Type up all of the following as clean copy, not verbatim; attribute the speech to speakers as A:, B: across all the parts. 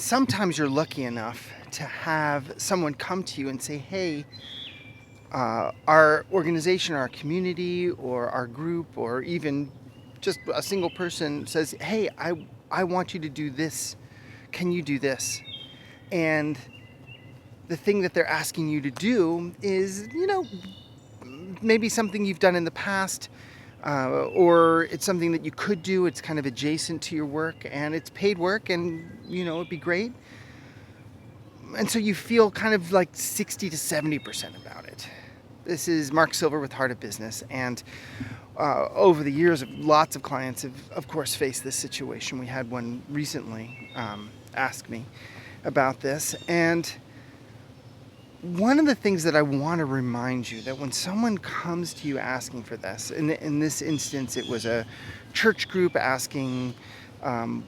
A: sometimes you're lucky enough to have someone come to you and say, hey, our organization, our community, or our group, or even just a single person says, hey, I want you to do this. Can you do this? And the thing that they're asking you to do is, maybe something you've done in the past, or it's something that you could do. It's kind of adjacent to your work, and it's paid work, and it'd be great. And so you feel kind of like 60 to 70% about it. This is Mark Silver with Heart of Business, and over the years, lots of clients have, of course, faced this situation. We had one recently ask me about this, and one of the things that I want to remind you, that when someone comes to you asking for this, in this instance, it was a church group asking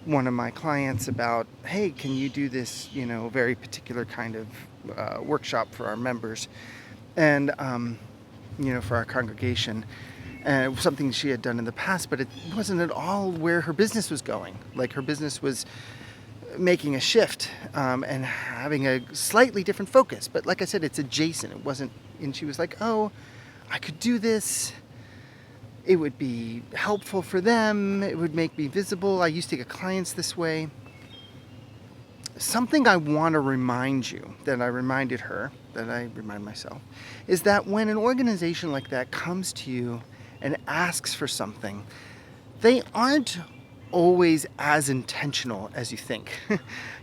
A: one of my clients about, hey, can you do this, very particular kind of workshop for our members and, for our congregation. And it was something she had done in the past, but it wasn't at all where her business was going. Like, her business was making a shift and having a slightly different focus. But like I said, it's adjacent. It wasn't, and she was like, oh, I could do this. It would be helpful for them. It would make me visible. I used to get clients this way. Something I want to remind you, that I reminded her, that I remind myself, is that when an organization like that comes to you and asks for something, they aren't always as intentional as you think.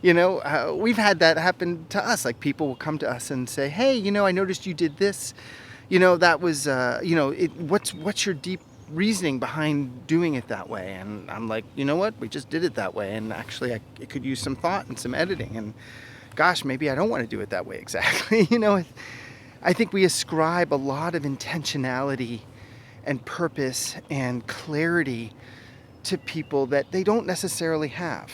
A: We've had that happen to us. Like, people will come to us and say, hey, I noticed you did this. That was, what's your deep reasoning behind doing it that way? And I'm like, you know what? We just did it that way. And actually, it could use some thought and some editing. And gosh, maybe I don't want to do it that way exactly. I think we ascribe a lot of intentionality and purpose and clarity to people that they don't necessarily have.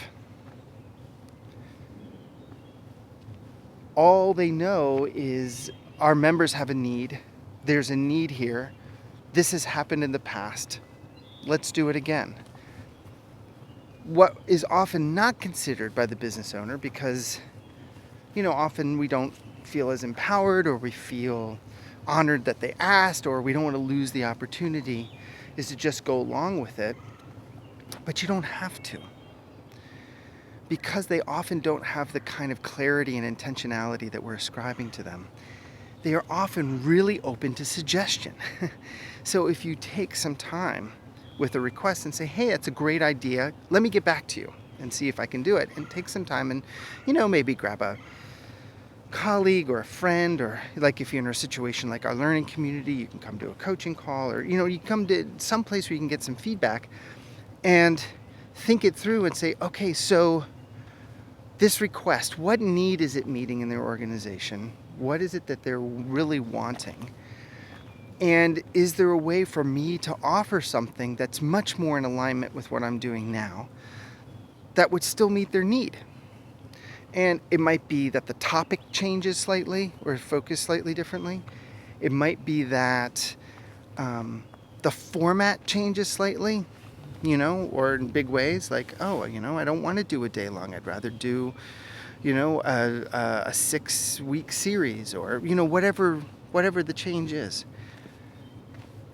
A: All they know is our members have a need. There's a need here. This has happened in the past. Let's do it again. What is often not considered by the business owner, because, often we don't feel as empowered, or we feel honored that they asked, or we don't want to lose the opportunity, is to just go along with it. But you don't have to, because they often don't have the kind of clarity and intentionality that we're ascribing to them. They are often really open to suggestion. So if you take some time with a request and say, hey, that's a great idea, let me get back to you and see if I can do it, and take some time and, maybe grab a colleague or a friend, or like if you're in a situation like our learning community, you can come to a coaching call, or, you come to some place where you can get some feedback and think it through and say, okay, so this request, what need is it meeting in their organization? What is it that they're really wanting? And is there a way for me to offer something that's much more in alignment with what I'm doing now that would still meet their need? And it might be that the topic changes slightly or focus slightly differently. It might be that the format changes slightly, or in big ways, like, oh, I don't want to do a day long. I'd rather do, a 6-week series, or, whatever the change is.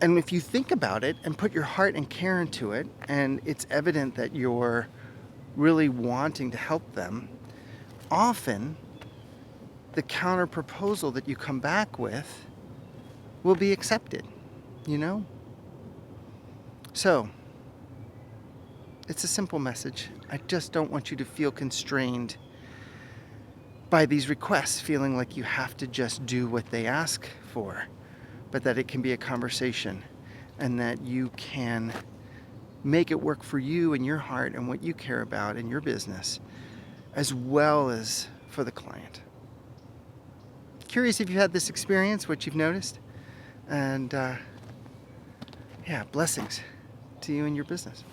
A: And if you think about it and put your heart and care into it, and it's evident that you're really wanting to help them, often the counter proposal that you come back with will be accepted, So, it's a simple message. I just don't want you to feel constrained by these requests, feeling like you have to just do what they ask for, but that it can be a conversation, and that you can make it work for you and your heart and what you care about in your business, as well as for the client. Curious if you've had this experience, what you've noticed, and blessings to you and your business.